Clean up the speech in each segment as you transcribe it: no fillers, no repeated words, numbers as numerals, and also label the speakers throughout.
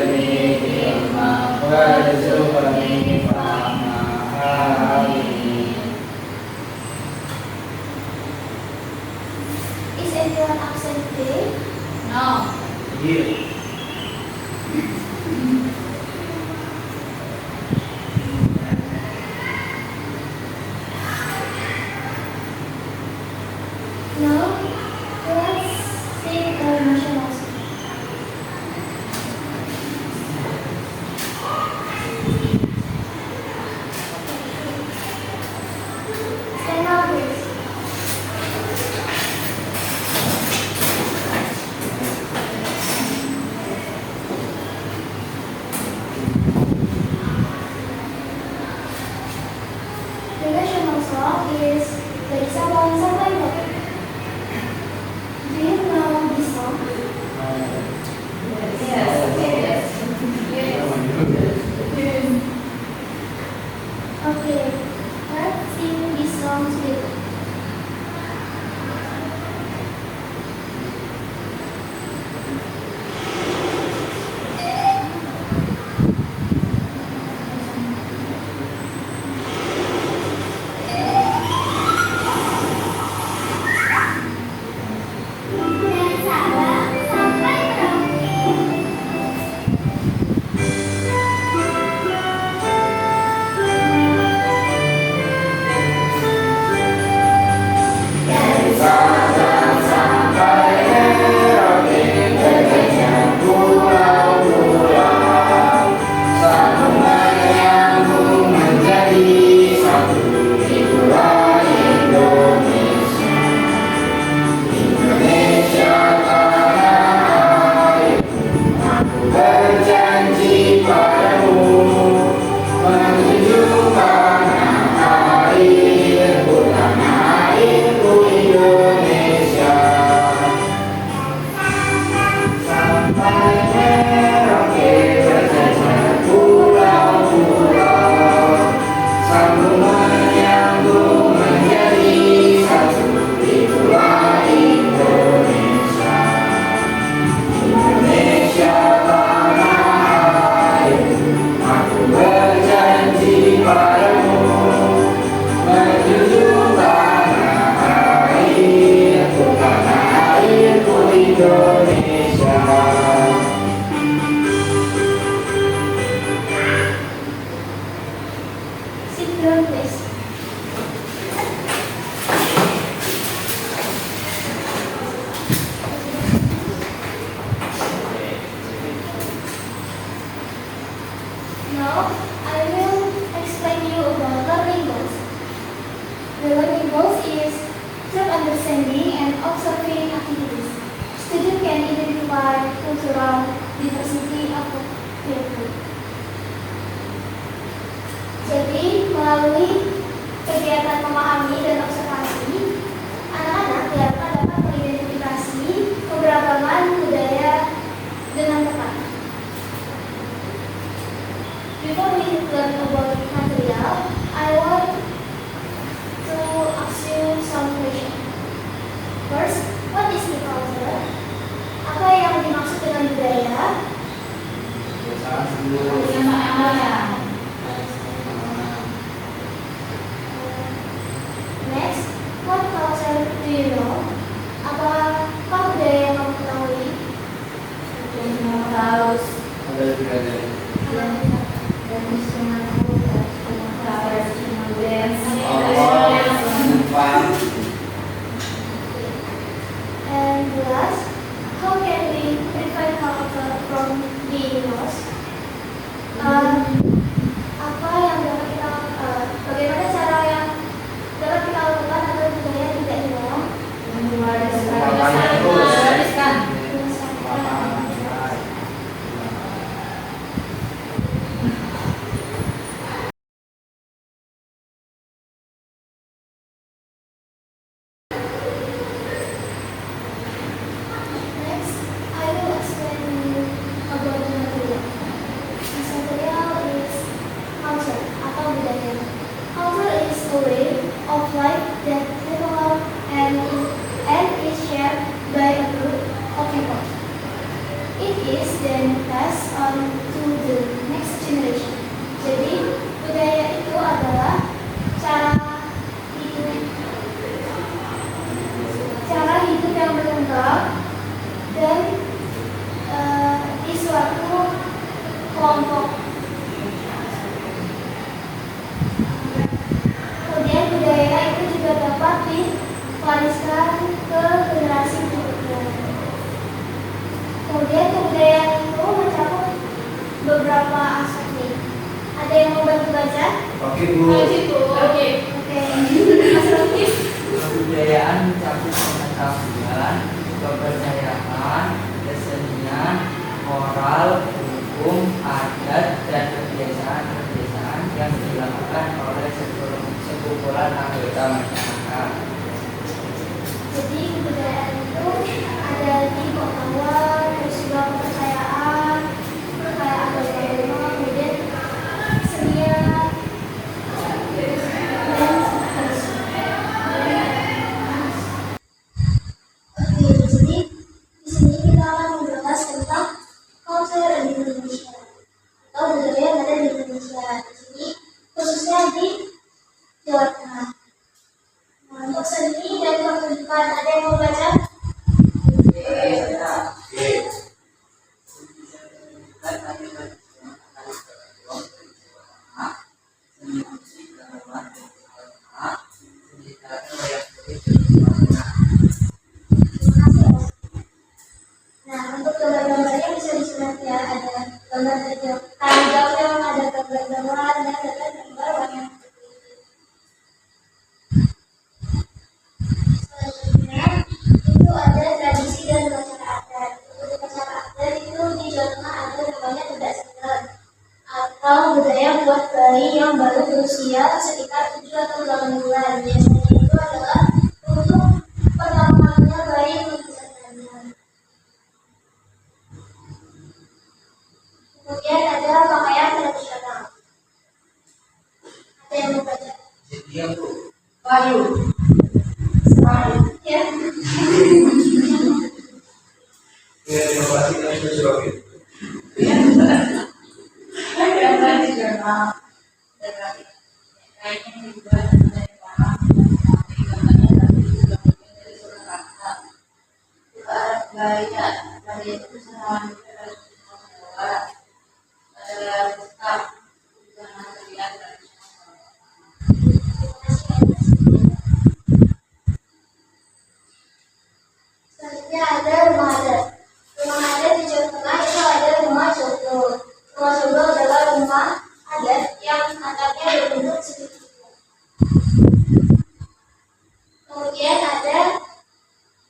Speaker 1: ilma warzuqni fahma. Amin.
Speaker 2: Is anyone absent today?
Speaker 3: No.
Speaker 1: Here.
Speaker 2: No. Let's sing our national song. Stand up, please. The national song is Dari Sabang Sampai Merauke. Do you know this song?
Speaker 3: Yes.
Speaker 2: Okay, let's sing this song together. Dari Sabang sampai Merauke.
Speaker 1: Berjanji padamu menunjukkan airku, tanah airku Indonesia. Sampai Merauke berjajar pulau-pulau, sambung menyambung menjadi satu, itulah Indonesia. Indonesia tanah airku, aku berjanji padamu menunjukkan airku, tanah airku Indonesia.
Speaker 2: Sit down, please. Now, I will explain you about learning goals. The learning goals is self-understanding and observing activities. Student can identify cultural diversity of their group. Jadi, melalui kegiatan memahami dan observasi, anak-anak dapat mengidentifikasi keberagaman budaya dengan tepat. Before we learn about material, I want to ask you some questions. First, what is the culture? Apa yang dimaksud dengan budaya? Next, what culture do you know? Apa budaya yang kamu ketahui? And last, how can we prevent culture from being lost? Apa yang dapat kita bagaimana cara yang dapat kita lakukan agar budaya tidak hilang? Next, kelompok. Kemudian budaya itu juga dapat diwariskan ke generasi berikutnya. Kemudian kebudayaan itu mencakup beberapa aspek nih. Ada yang mau bantu baca?
Speaker 1: Oke Bu.
Speaker 3: Oke.
Speaker 2: Mas Rokis.
Speaker 4: Kebudayaan mencakup pengetahuan, kepercayaan, kesenian, moral, hukum, adat, dan kebiasaan-kebiasaan yang dilakukan oleh sekumpulan anggota masyarakat.
Speaker 2: Jadi kebudayaan itu ada di pengetahuan, terus juga kepercayaan, kayak agama, kemudian kesenian, dan seterusnya. Oke, jadi di sini kita akan membahas tentang culture di Indonesia atau budaya yang ada di Indonesia. Di sini khususnya di Jawa Tengah. Nah, untuk seni dan pertunjukan ada yang mau baca? Nah, untuk gambar-gambarnya bisa dilihat ya, ada gambar tanjau yang ada gambar-gambar dan ada gambar warna putih. Selanjutnya itu ada tradisi dan upacara adat. Untuk upacara adat itu di Jawa Tengah ada namanya Tedak Seten atau budaya buat bayi yang baru berusia sekitar 7 atau 8 bulan. Biasanya itu adalah untuk pertama kalinya bayi membicarakannya. Kemudian ada pakaian tradisional. Ada yang mau baca?
Speaker 1: Jadi Bu.
Speaker 3: Bayu.
Speaker 2: Ya.
Speaker 1: Inovasi dan sosiologi.
Speaker 3: Yang tradisional. Kayaknya juga dari paham. Dari Surakarta. Gaya itu senawan Jawa. Ada Ustaz. Juga material tradisional.
Speaker 2: Selanjutnya ada rumah adat. Rumah adat di Jawa Tengah itu ada rumah Joglo. Rumah Joglo adalah rumah adat yang atapnya berbentuk segitiga. Kemudian ada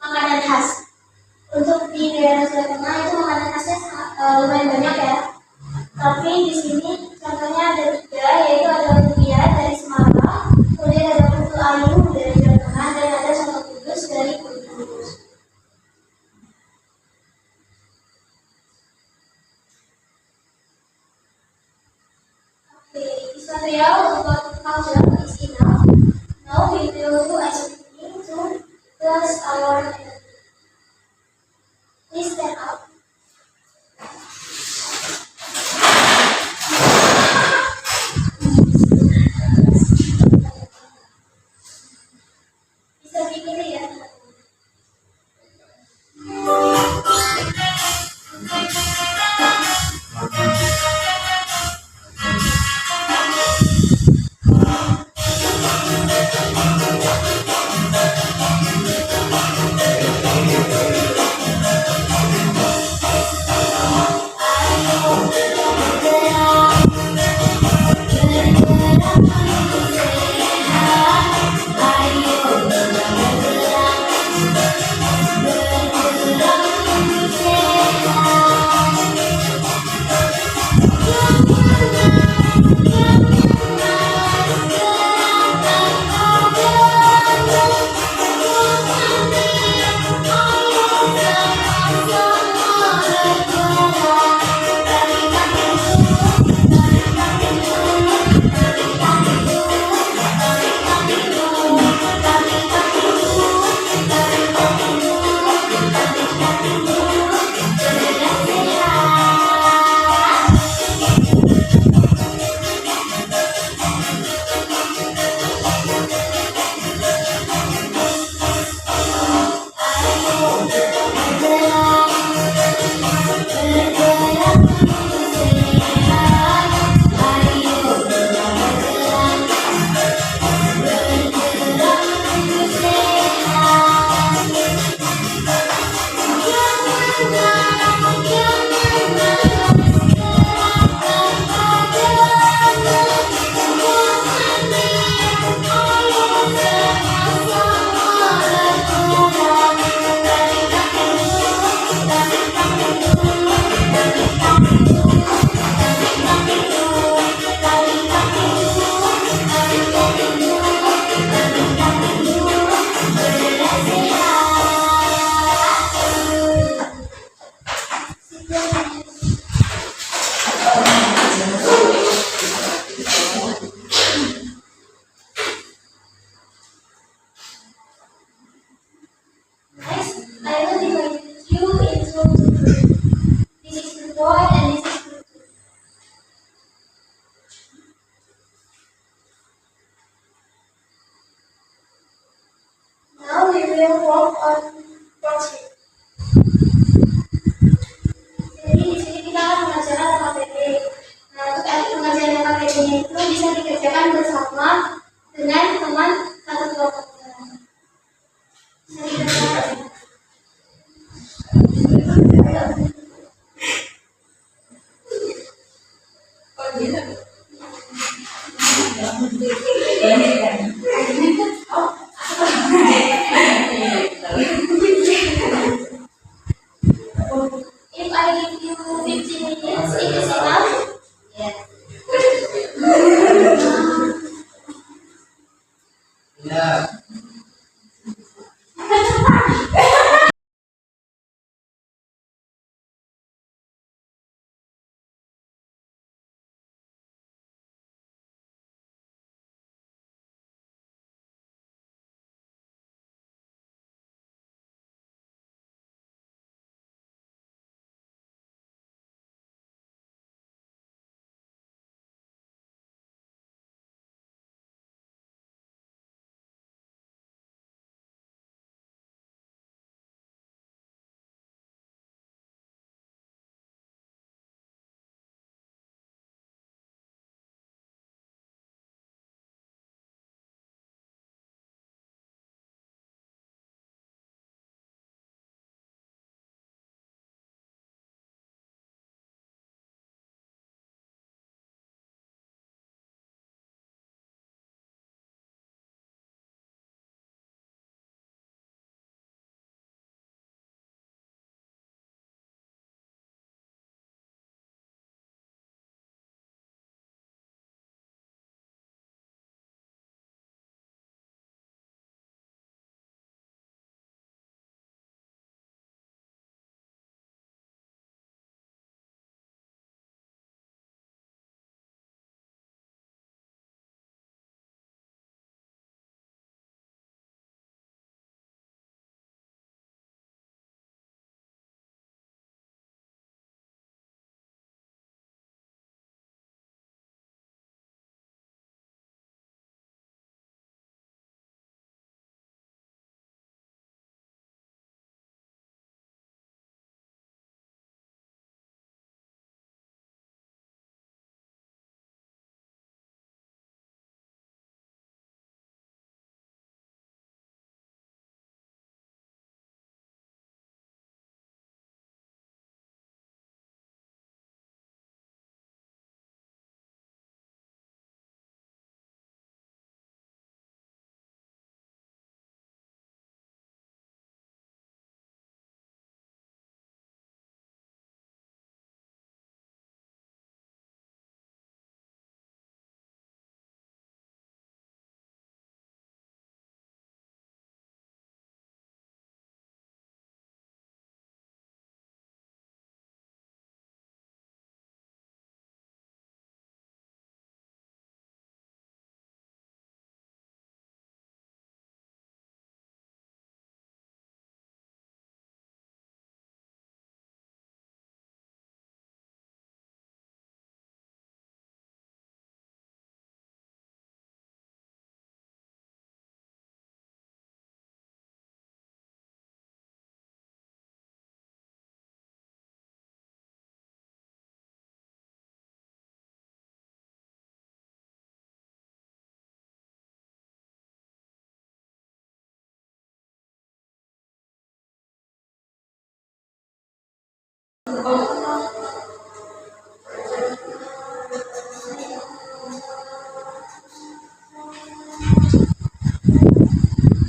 Speaker 2: makanan khas. Untuk di daerah Jawa Tengah itu makanan khasnya lumayan banyak ya. Tapi di sini contohnya ada 3, yaitu ada lumpia dari Semarang, kemudian ada putu ayu dari Jawa Tengah, dan ada soto kudus dari Kudus. Okay, this material about culture is enough. Now we will do activity to plus our energy. Please stand up. Bisa bikin ya. tugasnya itu bisa dikerjakan bersama dengan teman satu kelompok. Bisa dikerjakan. If I give you 15 minutes, it is enough.
Speaker 3: Yes.
Speaker 1: Ya.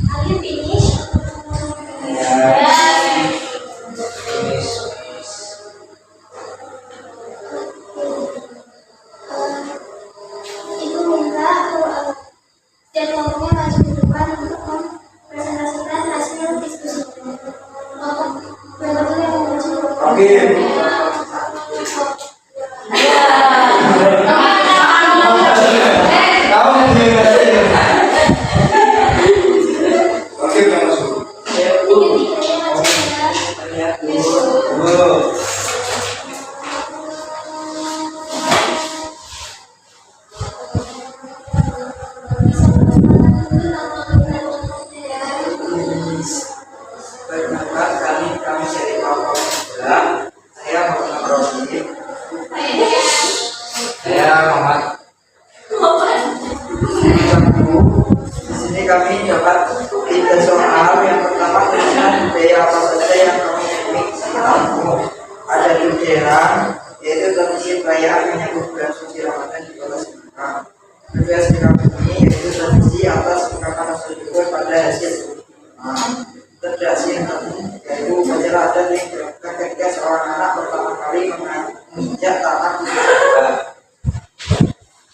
Speaker 2: Are you finished? Ibu minta setiap kelompoknya maju ke depan untuk mempresentasikan hasil diskusi. Kelompok berapa yang mau maju?
Speaker 1: Oke. Tahu nggak sih? Oke, udah masuk.
Speaker 2: Tiga-tiganya maju ya.
Speaker 1: Dulu.
Speaker 4: Perkenalkan kami dari kelompok 9. Saya Muhammad Rofi. Saya Muhammad kami dapat tiga soal. Yang pertama tentang budaya apa saja yang kami temui di sekitarmu. Ada budaya, yaitu tradisi perayaan menyambut bulan suci Ramadan di kota Semarang. Budaya sekitar ini yaitu tradisi atas ungkapan Rasulullah pada hasil tradisi yang yaitu upacara adat yang dilakukan ketika seorang anak pertama kali menginjak tanah di sekolah.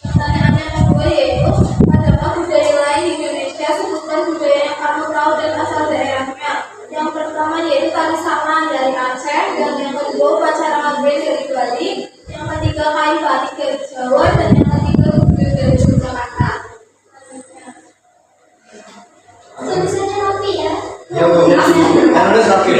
Speaker 3: Pertanyaan yang kedua yaitu, adakah budaya lain di Indonesia? Sebutkan budaya yang kamu tahu dan asal daerahnya. Yang pertama yaitu tari saman dari Aceh, dan yang kedua upacara maghrib dari Bali, yang ketiga kain batik dari Jawa, dan yang ketiga budaya dari Yogyakarta.
Speaker 2: Tulisannya rapi ya.
Speaker 1: Ya Bu, yang nulis Rakib.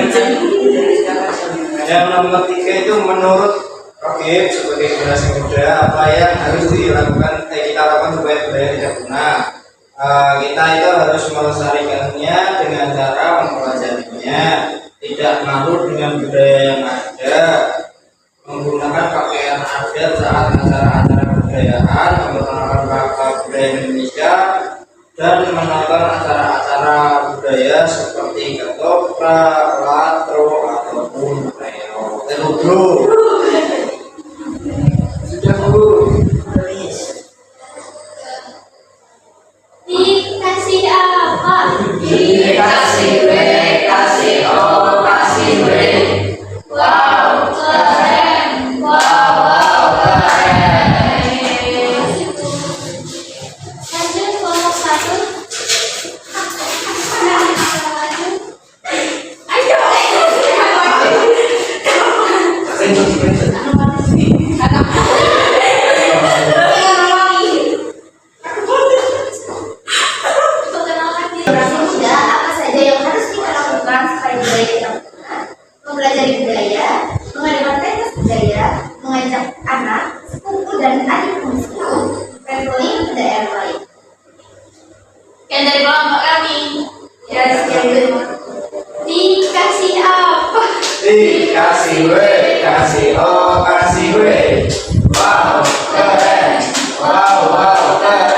Speaker 1: Yang nomor 3 itu menurut Rakib sebagai generasi muda apa yang harus dilakukan kita lakukan supaya budaya tidak punah. Kita itu harus melestarikannya dengan cara mempelajarinya, tidak malu dengan budaya yang ada, menggunakan pakaian adat saat acara-acara kebudayaan, memperkenalkan budaya Indonesia, dan menonton acara-acara budaya seperti ketoprak, latro, ataupun telubro. Sudah Bu.
Speaker 2: Dikasih apa?
Speaker 4: Dikasih W, kasih O, kasih W.
Speaker 2: Wow, keren. Wow, keren. Lanjut kelompok 1. Perkenalkan diri.
Speaker 5: Generasi muda, apa saja yang harus kita lakukan supaya budaya kita punah? Mempelajari budaya, mengadakan pentas budaya, mengajak anak, sepupu dan adik homeschool, traveling ke daerah lain.
Speaker 3: Yang dari kelompok kami.
Speaker 5: Ya, sekian dulu.
Speaker 2: Dikasih apa?
Speaker 1: Dikasih W, kasih O, kasih W. Wow, keren. Wow, keren.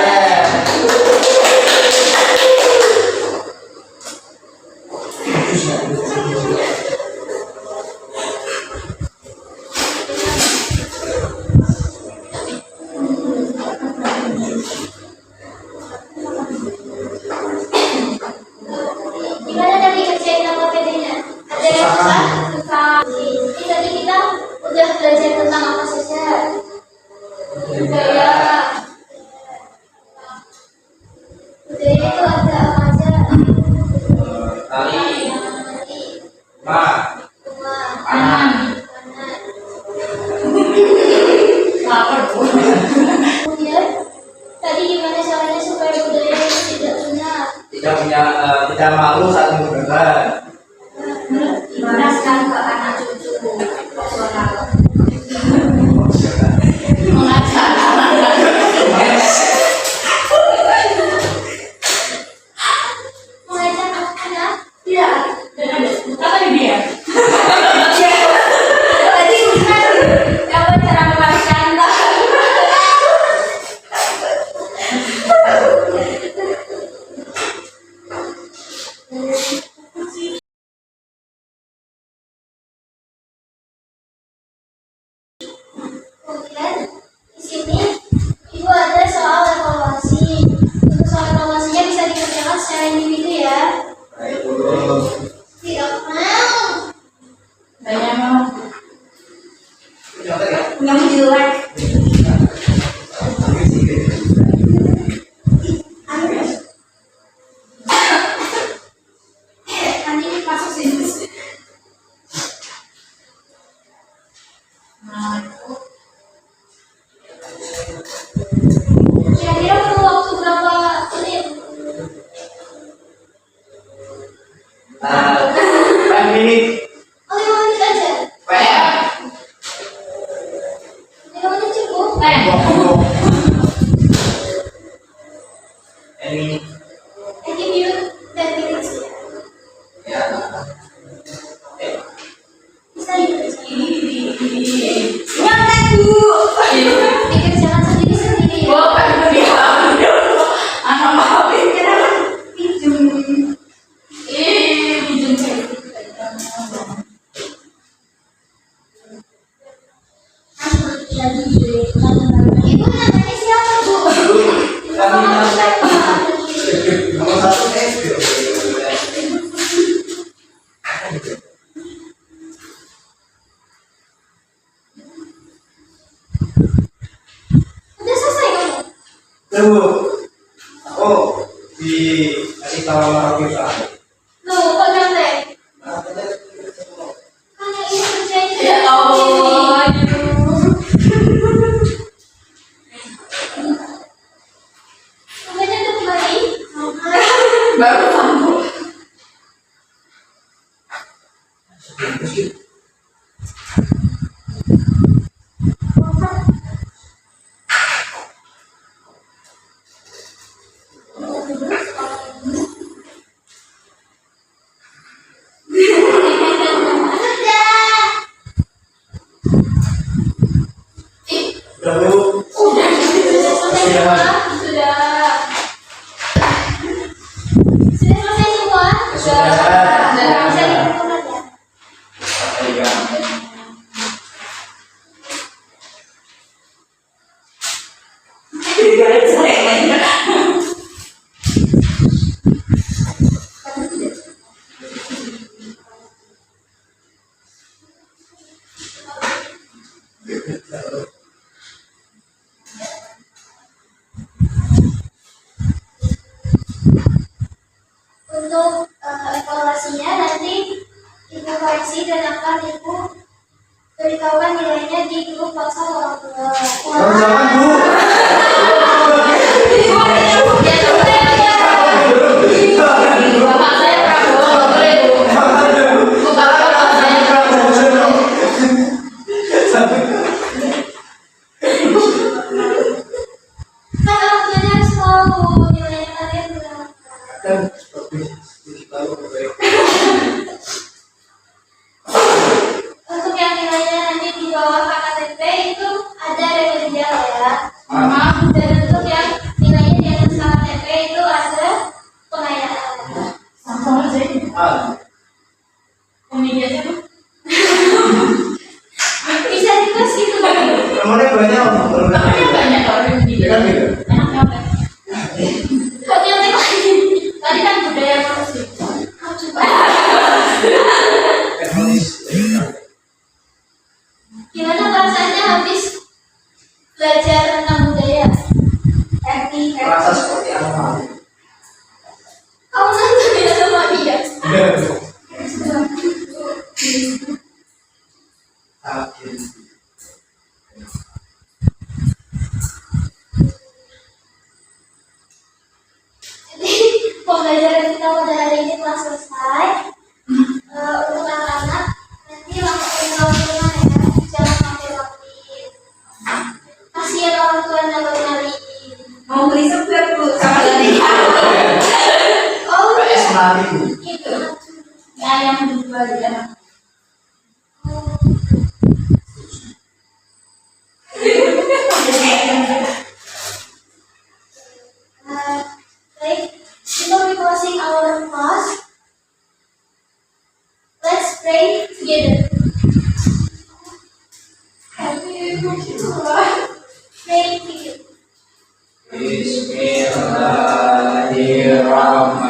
Speaker 2: Gimana tadi kerjain nama PT-nya? Ada yang susah? Susah. Ini tadi kita udah belajar tentang apa saja? Budaya. Budaya itu ada apa aja?
Speaker 1: Tali,
Speaker 2: Tari,
Speaker 1: ma,
Speaker 2: rumah,
Speaker 1: pangan,
Speaker 2: pangan.
Speaker 3: Lapor Bu.
Speaker 2: Kemudian tadi gimana caranya supaya budaya itu tidak punah?
Speaker 1: tidak malu saat menggunakan.
Speaker 3: Jelaskan ke anak cucu personal. Mengajar
Speaker 2: Mengajak anak
Speaker 3: Iya. Apa nih dia?
Speaker 2: tadi bukan
Speaker 3: Apa cara memasukkan?
Speaker 2: kemudian di sini ibu ada soal evaluasi. Untuk soal evaluasinya bisa dikerjakan secara individu ya.
Speaker 1: Baik Bu.
Speaker 2: Tidak mau.
Speaker 3: Banyak mau.
Speaker 1: Contoh ya.
Speaker 3: Yang jelek.
Speaker 2: Nanti masuk sini. Kira-kira perlu waktu berapa menit?
Speaker 1: 5 menit.
Speaker 2: Oh, 5 menit aja. 5 menit cukup.
Speaker 1: 20. Ini
Speaker 2: I give you 10 minutes.
Speaker 1: ya.
Speaker 2: Bisa dikerjakan.
Speaker 3: Nyontek Bu.
Speaker 2: Dikerjakan sendiri-sendiri ya.
Speaker 3: Bukan diambil. Anak maafin.
Speaker 1: Tunggu. Oh, dikasih tahu sama kita.
Speaker 3: Loh, kok nyampe? Kan yang ini kerjanya
Speaker 5: Ya Allah,
Speaker 3: makanya tuh kembali.
Speaker 5: baru kamu.
Speaker 1: Lalu
Speaker 3: Sudah selesai semua?
Speaker 1: Sudah.
Speaker 3: Bisa dikumpulkan ya? Untuk evaluasinya nanti ibu koreksi dan akan ibu beritahukan nilainya di grup WhatsApp orang tua.
Speaker 1: Jangan Bu.
Speaker 5: Bapak saya Prabowo, boleh Bu. Bu, bapak saya Prabowo.
Speaker 3: Kan orang tuanya harus tahu nilainya kalian berapa.
Speaker 1: Kan seperti tahu baik.
Speaker 3: Untuk yang nilainya nanti di bawah KKTP itu ada remedial ya. Dan untuk yang nilainya di atas KKTP itu ada pengayaan.
Speaker 5: Sama aja.
Speaker 1: Ah,
Speaker 5: Ini aja Bu.
Speaker 3: Bisa dikasih itu kan?
Speaker 1: temannya banyak orang
Speaker 5: Namanya banyak orang di
Speaker 1: Ya kan gitu.
Speaker 5: enak nyampe.
Speaker 3: Kok nyontek lagi? Tadi kan budaya manusia. Gimana perasaannya habis belajar tentang budaya? Happy,
Speaker 1: Rasa
Speaker 3: happy.
Speaker 1: seperti apa?
Speaker 3: Kamu nonton ya sama dia?
Speaker 1: Akhir.
Speaker 3: Jadi pembelajaran kita pada hari ini telah selesai. Untuk anak-anak nanti langsung rumah ya, jangan sampai rapid. Kasihan orang tua yang baru nyariin.
Speaker 5: Mau beli seblak Bu sama tadi.
Speaker 3: Oh,
Speaker 1: PS Melati Bu.
Speaker 3: itu.
Speaker 5: Ya yang dijual di sana.
Speaker 3: Baik, before we closing our class, let's pray together. Pray together.
Speaker 1: Bismillahirrahmanirrahim.